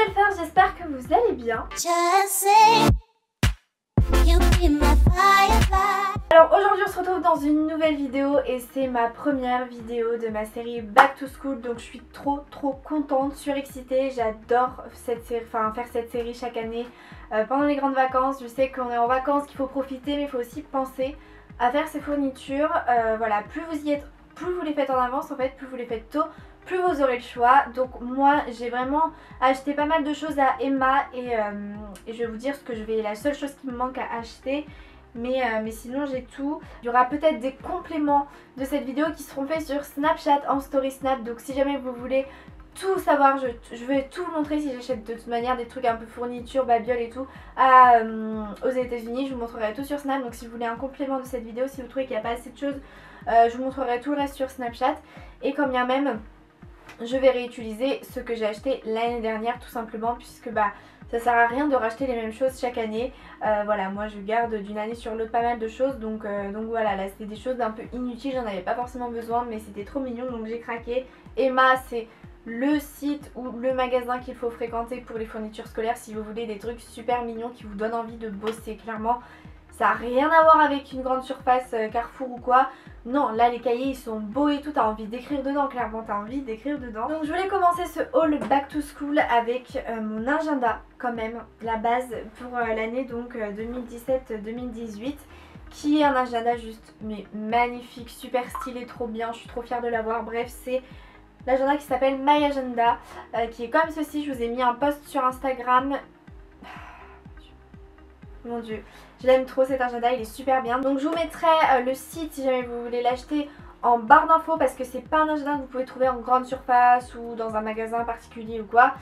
belle faire, j'espère que vous allez bien. Alors aujourd'hui on se retrouve dans une nouvelle vidéo et c'est ma première vidéo de ma série Back to School, donc je suis trop contente, surexcitée. J'adore cette série, faire cette série chaque année pendant les grandes vacances. Je sais qu'on est en vacances, qu'il faut profiter, mais il faut aussi penser à faire ses fournitures. Voilà, plus vous y êtes, plus vous les faites en avance en fait, plus vous les faites tôt, plus vous aurez le choix. Donc moi j'ai vraiment acheté pas mal de choses à Emma et je vais vous dire ce que je vais, la seule chose qui me manque à acheter. Mais sinon j'ai tout. Il y aura peut-être des compléments de cette vidéo qui seront faits sur Snapchat en story Snap. Donc si jamais vous voulez tout savoir, je vais tout vous montrer si j'achète de toute manière des trucs un peu fourniture, babiole et tout aux États-Unis. Je vous montrerai tout sur Snap. Donc si vous voulez un complément de cette vidéo, si vous trouvez qu'il n'y a pas assez de choses, je vous montrerai tout le reste sur Snapchat. Et comme bien même, je vais réutiliser ce que j'ai acheté l'année dernière tout simplement, puisque ça sert à rien de racheter les mêmes choses chaque année. Voilà, moi je garde d'une année sur l'autre pas mal de choses, donc voilà, là c'était des choses un peu inutiles, j'en avais pas forcément besoin, mais c'était trop mignon, donc j'ai craqué. Emma, c'est le site ou le magasin qu'il faut fréquenter pour les fournitures scolaires si vous voulez des trucs super mignons qui vous donnent envie de bosser. Clairement, ça n'a rien à voir avec une grande surface Carrefour ou quoi. Non, là les cahiers ils sont beaux et tout, t'as envie d'écrire dedans, clairement t'as envie d'écrire dedans. Donc je voulais commencer ce haul back to school avec mon agenda quand même, la base pour l'année donc 2017-2018, qui est un agenda juste mais magnifique, super stylé, trop bien, je suis trop fière de l'avoir. Bref, c'est l'agenda qui s'appelle My Agenda, qui est comme ceci. Je vous ai mis un post sur Instagram. Mon dieu, je l'aime trop cet agenda, il est super bien. Donc je vous mettrai le site si jamais vous voulez l'acheter en barre d'infos, parce que c'est pas un agenda que vous pouvez trouver en grande surface ou dans un magasin particulier ou quoi.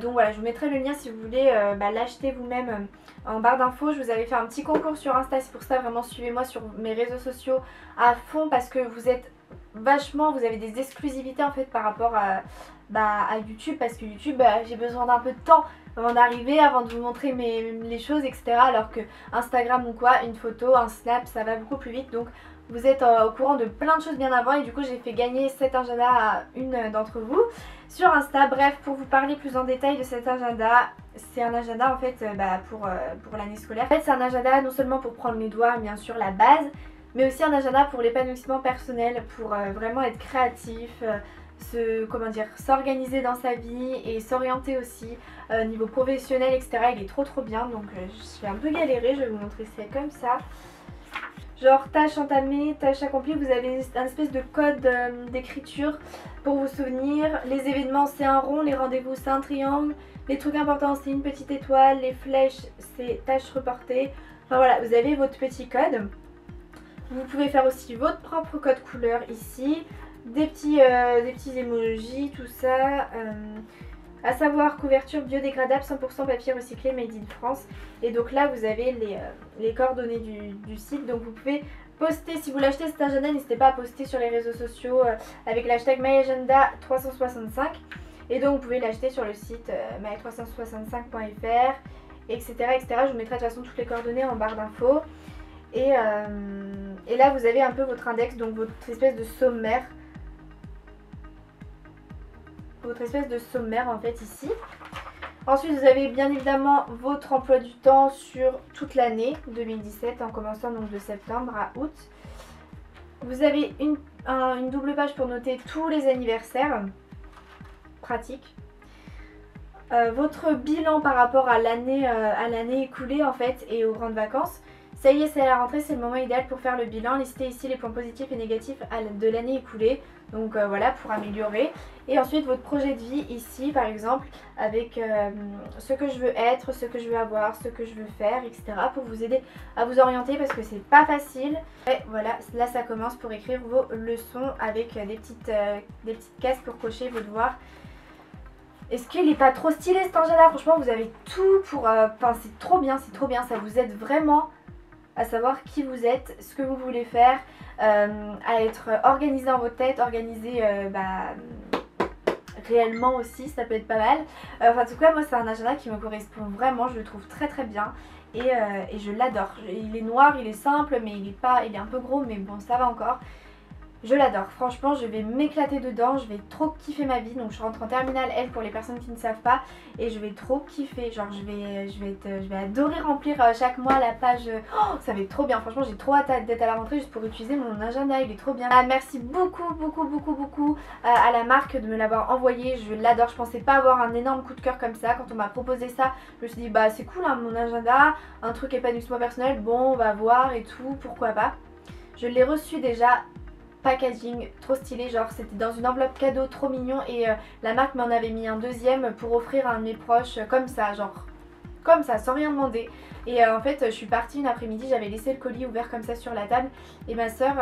Donc voilà, je vous mettrai le lien si vous voulez l'acheter vous-même en barre d'infos. Je vous avais fait un petit concours sur Insta, c'est pour ça vraiment suivez-moi sur mes réseaux sociaux à fond, parce que vous êtes vachement, vous avez des exclusivités en fait par rapport à YouTube, parce que YouTube j'ai besoin d'un peu de temps avant d'arriver, avant de vous montrer les choses, etc. Alors que Instagram ou quoi, une photo, un snap, ça va beaucoup plus vite. Donc vous êtes au courant de plein de choses bien avant, et du coup j'ai fait gagner cet agenda à une d'entre vous sur Insta. Bref, pour vous parler plus en détail de cet agenda, c'est un agenda en fait pour l'année scolaire. En fait c'est un agenda non seulement pour prendre les devoirs, bien sûr la base, mais aussi un agenda pour l'épanouissement personnel, pour vraiment être créatif, s'organiser dans sa vie et s'orienter aussi niveau professionnel, etc. Il est trop bien, donc je vais un peu galérer, je vais vous montrer ça comme ça. Genre tâche entamée, tâche accomplie, vous avez un espèce de code d'écriture pour vous souvenir. Les événements c'est un rond, les rendez-vous c'est un triangle, les trucs importants c'est une petite étoile, les flèches c'est tâches reportées. Enfin voilà, vous avez votre petit code. Vous pouvez faire aussi votre propre code couleur ici, des petits emojis, tout ça. À savoir couverture biodégradable 100% papier recyclé made in France. Et donc là vous avez les coordonnées du site, donc vous pouvez poster. Si vous l'achetez cet agenda, n'hésitez pas à poster sur les réseaux sociaux avec l'hashtag myagenda365. Et donc vous pouvez l'acheter sur le site my365.fr, etc., etc. Je vous mettrai de toute façon toutes les coordonnées en barre d'infos. Et là vous avez un peu votre index, donc votre espèce de sommaire. En fait ici. Ensuite vous avez bien évidemment votre emploi du temps sur toute l'année 2017 en commençant donc de septembre à août. Vous avez une double page pour noter tous les anniversaires, pratique. Votre bilan par rapport à l'année écoulée en fait et aux grandes vacances. Ça y est, c'est la rentrée, c'est le moment idéal pour faire le bilan. Listez ici les points positifs et négatifs de l'année écoulée. Donc voilà, pour améliorer. Et ensuite votre projet de vie ici par exemple, avec ce que je veux être, ce que je veux avoir, ce que je veux faire, etc. Pour vous aider à vous orienter, parce que c'est pas facile. Et voilà, là ça commence pour écrire vos leçons avec des petites cases pour cocher vos devoirs. Est-ce qu'il n'est pas trop stylé cet agenda? Franchement vous avez tout pour... c'est trop bien, ça vous aide vraiment à savoir qui vous êtes, ce que vous voulez faire, à être organisé dans votre tête, organisé réellement aussi, ça peut être pas mal. En tout cas moi c'est un agenda qui me correspond vraiment, je le trouve très bien et je l'adore. Il est noir, il est simple, mais il est un peu gros, mais bon ça va encore. Je l'adore, franchement je vais m'éclater dedans, je vais trop kiffer ma vie. Donc je rentre en terminale L pour les personnes qui ne savent pas. Et je vais trop kiffer, genre je vais adorer remplir chaque mois la page. Oh, ça va être trop bien, franchement j'ai trop hâte d'être à la rentrée juste pour utiliser mon agenda, il est trop bien. Merci beaucoup à la marque de me l'avoir envoyé, je l'adore. Je pensais pas avoir un énorme coup de cœur comme ça. Quand on m'a proposé ça, je me suis dit bah c'est cool hein, mon agenda, un truc épanouissement personnel, bon on va voir et tout, pourquoi pas. Je l'ai reçu déjà. Packaging trop stylé, genre c'était dans une enveloppe cadeau trop mignon et la marque m'en avait mis un deuxième pour offrir à un de mes proches comme ça, genre comme ça sans rien demander. Et en fait je suis partie une après-midi, j'avais laissé le colis ouvert comme ça sur la table et ma soeur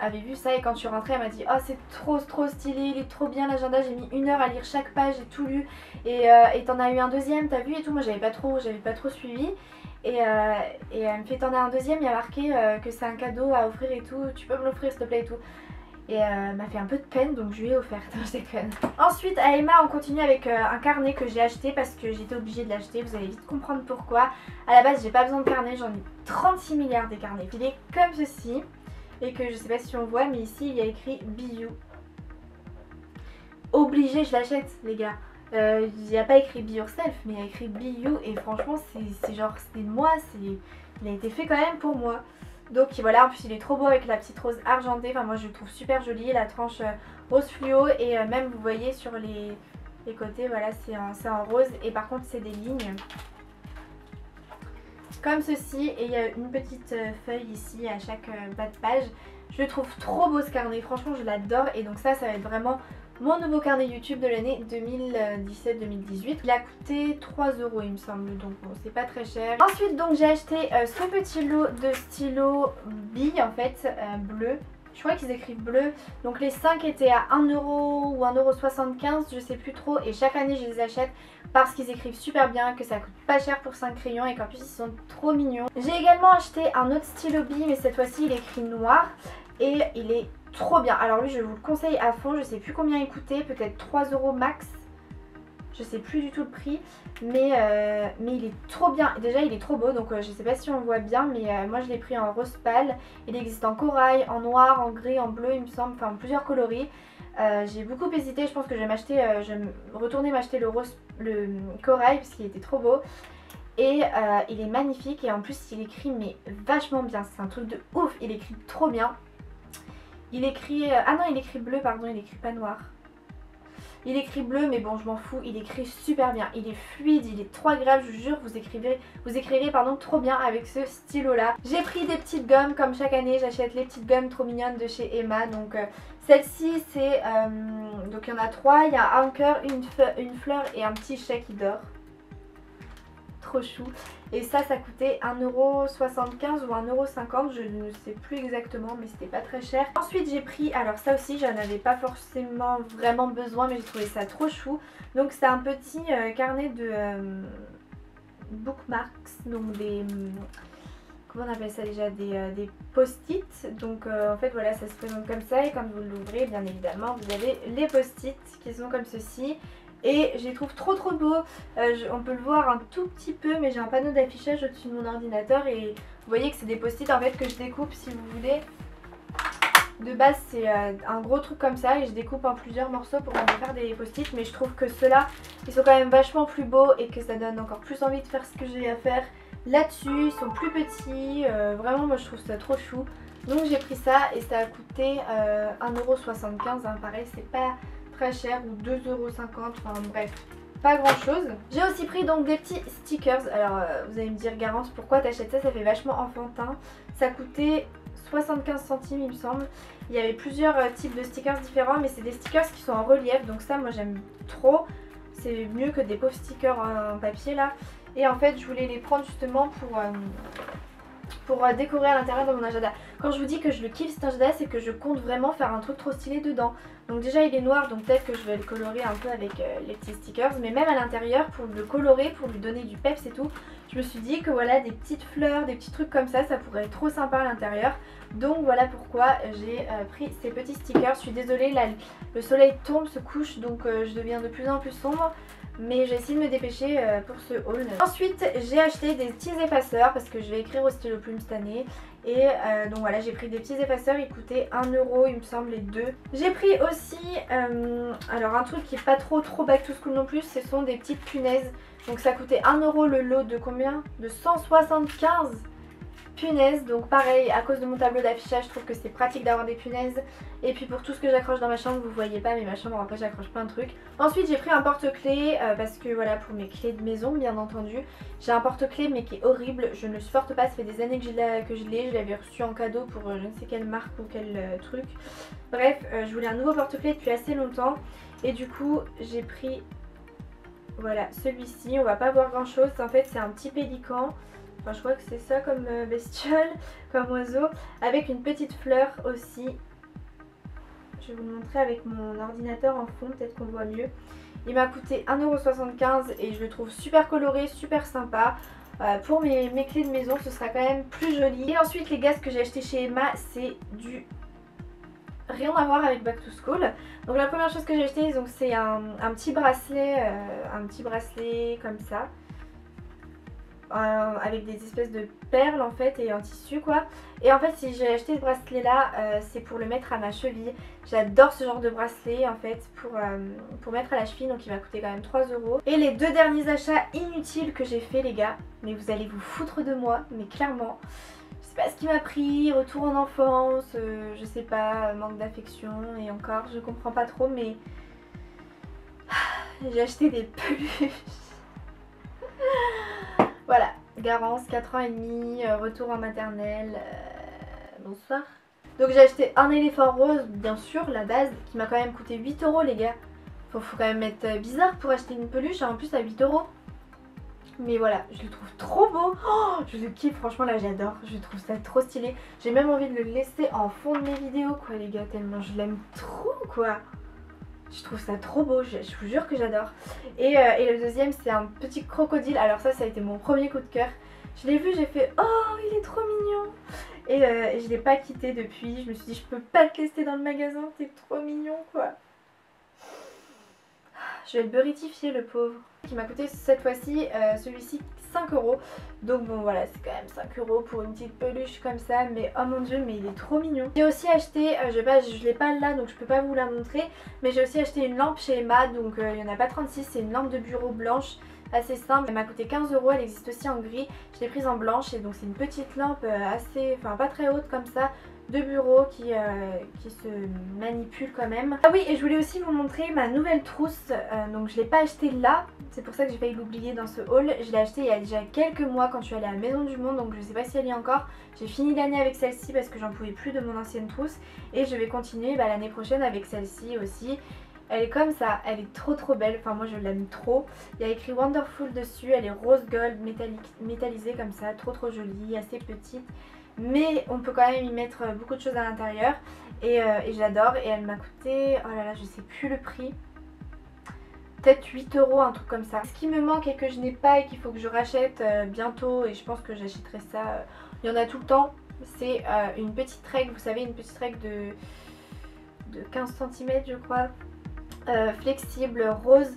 avait vu ça et quand je suis rentrée elle m'a dit oh c'est trop stylé, il est trop bien l'agenda, j'ai mis 1 heure à lire chaque page, j'ai tout lu et t'en as eu un deuxième, t'as vu et tout. Moi j'avais pas trop suivi. Et elle me fait t'en as un deuxième, il y a marqué que c'est un cadeau à offrir et tout, tu peux me l'offrir s'il te plaît et tout. Et elle m'a fait un peu de peine donc je lui ai offert, je déconne. Ensuite à Emma on continue avec un carnet que j'ai acheté parce que j'étais obligée de l'acheter, vous allez vite comprendre pourquoi. À la base j'ai pas besoin de carnet, j'en ai 36 milliards des carnets. Il est comme ceci et que je sais pas si on voit mais ici il y a écrit Be You. Obligé je l'achète les gars. Il n'y a pas écrit Be Yourself mais il y a écrit Be You et franchement c'est genre c'est moi, il a été fait quand même pour moi. Donc voilà, en plus il est trop beau avec la petite rose argentée, enfin moi je le trouve super joli, la tranche rose fluo et même vous voyez sur les côtés voilà c'est en rose et par contre c'est des lignes comme ceci et il y a une petite feuille ici à chaque bas de page. Je le trouve trop beau ce carnet, franchement je l'adore et donc ça va être vraiment mon nouveau carnet YouTube de l'année 2017-2018. Il a coûté 3 € il me semble, donc bon c'est pas très cher. Ensuite donc j'ai acheté ce petit lot de stylos billes en fait, bleu. Je crois qu'ils écrivent bleu. Donc les 5 étaient à 1 € ou 1,75 €, je sais plus trop. Et chaque année je les achète parce qu'ils écrivent super bien, que ça coûte pas cher pour 5 crayons et qu'en plus ils sont trop mignons. J'ai également acheté un autre stylo bille mais cette fois-ci il est écrit noir. Et il est trop bien. Alors lui je vous le conseille à fond, je sais plus combien il coûtait, peut-être 3 € max. Je sais plus du tout le prix, mais il est trop bien. Déjà il est trop beau, donc je sais pas si on voit bien, mais moi je l'ai pris en rose pâle. Il existe en corail, en noir, en gris, en bleu il me semble, enfin plusieurs coloris. J'ai beaucoup hésité, je pense que je vais retourner m'acheter le corail parce qu'il était trop beau. Et il est magnifique et en plus il écrit mais vachement bien, c'est un truc de ouf, il écrit trop bien. Il écrit... ah non il écrit bleu pardon, il écrit pas noir. Il écrit bleu mais bon je m'en fous, il écrit super bien, il est fluide, il est trop agréable, je vous jure vous écrirez pardon trop bien avec ce stylo là. J'ai pris des petites gommes comme chaque année, j'achète les petites gommes trop mignonnes de chez Emma. Donc celle-ci c'est... donc il y en a 3, il y a un cœur, une fleur et un petit chat qui dort. Trop chou. Et ça coûtait 1,75 € ou 1,50 €, je ne sais plus exactement mais c'était pas très cher. Ensuite j'ai pris, alors ça aussi j'en avais pas forcément vraiment besoin mais j'ai trouvé ça trop chou. Donc c'est un petit carnet de bookmarks, donc des... comment on appelle ça déjà, des post-it. Donc en fait voilà ça se présente comme ça et quand vous l'ouvrez bien évidemment vous avez les post-it qui sont comme ceci. Et je les trouve trop beaux, on peut le voir un tout petit peu mais j'ai un panneau d'affichage au-dessus de mon ordinateur et vous voyez que c'est des post-it en fait que je découpe si vous voulez. De base c'est un gros truc comme ça et je découpe en plusieurs morceaux pour en faire des post-it, mais je trouve que ceux-là ils sont quand même vachement plus beaux et que ça donne encore plus envie de faire ce que j'ai à faire là-dessus. Ils sont plus petits, vraiment moi je trouve ça trop chou. Donc j'ai pris ça et ça a coûté 1,75 €, hein, pareil c'est pas très cher, ou 2,50 €, enfin bref, pas grand chose. J'ai aussi pris donc des petits stickers. Alors vous allez me dire Garance pourquoi t'achètes ça, ça fait vachement enfantin. Ça coûtait 75 centimes il me semble. Il y avait plusieurs types de stickers différents mais c'est des stickers qui sont en relief donc ça moi j'aime trop. C'est mieux que des pauvres stickers en papier là. Et en fait je voulais les prendre justement pour décorer à l'intérieur de mon agenda. Quand je vous dis que je le kiffe cet agenda, c'est que je compte vraiment faire un truc trop stylé dedans. Donc déjà il est noir donc peut-être que je vais le colorer un peu avec les petits stickers. Mais même à l'intérieur pour le colorer, pour lui donner du peps et tout, je me suis dit que voilà des petites fleurs, des petits trucs comme ça pourrait être trop sympa à l'intérieur. Donc voilà pourquoi j'ai pris ces petits stickers. Je suis désolée, là, le soleil tombe, se couche donc je deviens de plus en plus sombre. Mais j'ai essayé de me dépêcher pour ce haul. Ensuite j'ai acheté des petits effaceurs parce que je vais écrire au stylo plume cette année. Et donc voilà, j'ai pris des petits effaceurs, ils coûtaient 1 € il me semble les deux. J'ai pris aussi alors un truc qui est pas trop back to school non plus, ce sont des petites punaises. Donc ça coûtait 1 € le lot de combien? De 175 punaises. Donc pareil, à cause de mon tableau d'affichage, je trouve que c'est pratique d'avoir des punaises. Et puis pour tout ce que j'accroche dans ma chambre, vous voyez pas mais ma chambre après j'accroche plein de trucs. Ensuite j'ai pris un porte-clés parce que voilà, pour mes clés de maison bien entendu. J'ai un porte-clés mais qui est horrible, je ne le supporte pas, ça fait des années que je l'ai, je l'avais reçu en cadeau pour je ne sais quelle marque ou quel truc. Bref, je voulais un nouveau porte-clés depuis assez longtemps et du coup j'ai pris voilà celui-ci. On va pas voir grand chose, en fait c'est un petit pélican. Enfin, je crois que c'est ça comme bestiole, comme oiseau, avec une petite fleur aussi. Je vais vous le montrer avec mon ordinateur en fond, peut-être qu'on voit mieux. Il m'a coûté 1,75 € et je le trouve super coloré, super sympa. Pour mes clés de maison, ce sera quand même plus joli. Et ensuite, les gars, ce que j'ai acheté chez Emma, c'est du rien à voir avec Back to School. Donc la première chose que j'ai acheté, c'est un petit bracelet comme ça. Avec des espèces de perles en fait et en tissu quoi. Et en fait si j'ai acheté ce bracelet là c'est pour le mettre à ma cheville. J'adore ce genre de bracelet en fait pour mettre à la cheville, donc il m'a coûté quand même 3 €. Et les deux derniers achats inutiles que j'ai fait les gars, mais vous allez vous foutre de moi, mais clairement je sais pas ce qui m'a pris, retour en enfance, je sais pas, manque d'affection et encore je comprends pas trop, mais j'ai acheté des peluches. Voilà, Garance, 4 ans et demi, retour en maternelle, bonsoir. Donc j'ai acheté un éléphant rose, bien sûr, la base, qui m'a quand même coûté 8 € les gars. Faut quand même être bizarre pour acheter une peluche, en plus à 8 €. Mais voilà, je le trouve trop beau, oh, je le kiffe, franchement là j'adore, je trouve ça trop stylé. J'ai même envie de le laisser en fond de mes vidéos quoi les gars, tellement je l'aime trop quoi. Je trouve ça trop beau, je vous jure que j'adore. Et le deuxième c'est un petit crocodile. Alors ça a été mon premier coup de cœur. Je l'ai vu, j'ai fait oh il est trop mignon. Et je l'ai pas quitté depuis. Je me suis dit je peux pas le laisser dans le magasin, t'es trop mignon quoi. Je vais le beurrifier le pauvre. Qui m'a coûté cette fois-ci, celui-ci 5 €. Donc bon voilà, c'est quand même 5 € pour une petite peluche comme ça. Mais oh mon dieu, mais il est trop mignon. J'ai aussi acheté, je l'ai pas là donc je peux pas vous la montrer. Mais j'ai aussi acheté une lampe chez Emma. Donc il n'y en a pas 36, c'est une lampe de bureau blanche. Assez simple, elle m'a coûté 15 €, elle existe aussi en gris. Je l'ai prise en blanche et donc c'est une petite lampe assez, enfin pas très haute comme ça, de bureau qui se manipule quand même. Ah oui, et je voulais aussi vous montrer ma nouvelle trousse. Donc je l'ai pas achetée là, c'est pour ça que j'ai failli l'oublier dans ce haul. Je l'ai achetée il y a déjà quelques mois quand je suis allée à la Maison du Monde, donc je sais pas si elle y est encore. J'ai fini l'année avec celle-ci parce que j'en pouvais plus de mon ancienne trousse. Et je vais continuer l'année prochaine avec celle-ci aussi. Elle est comme ça, elle est trop belle, enfin moi je l'aime trop. Il y a écrit Wonderful dessus, elle est rose gold métallisée comme ça, trop jolie, assez petite. Mais on peut quand même y mettre beaucoup de choses à l'intérieur et j'adore. Et elle m'a coûté, oh là là je sais plus le prix, peut-être 8 €, un truc comme ça. Ce qui me manque et que je n'ai pas et qu'il faut que je rachète bientôt, et je pense que j'achèterai ça, il y en a tout le temps, c'est une petite règle, vous savez une petite règle de 15 cm je crois. Flexible rose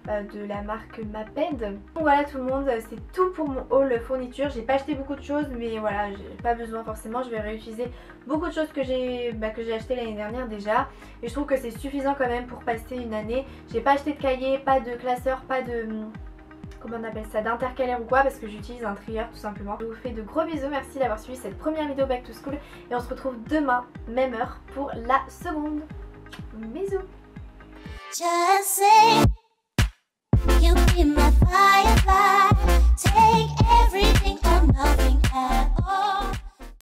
de la marque Maped. Donc voilà tout le monde, c'est tout pour mon haul fourniture. J'ai pas acheté beaucoup de choses mais voilà, j'ai pas besoin forcément, je vais réutiliser beaucoup de choses que j'ai acheté l'année dernière déjà. Et je trouve que c'est suffisant quand même pour passer une année. J'ai pas acheté de cahier, pas de classeur, pas de... comment on appelle ça, d'intercalaire ou quoi, parce que j'utilise un trieur tout simplement. Je vous fais de gros bisous, merci d'avoir suivi cette première vidéo Back to School. Et on se retrouve demain, même heure, pour la seconde. Bisous. Just say you be my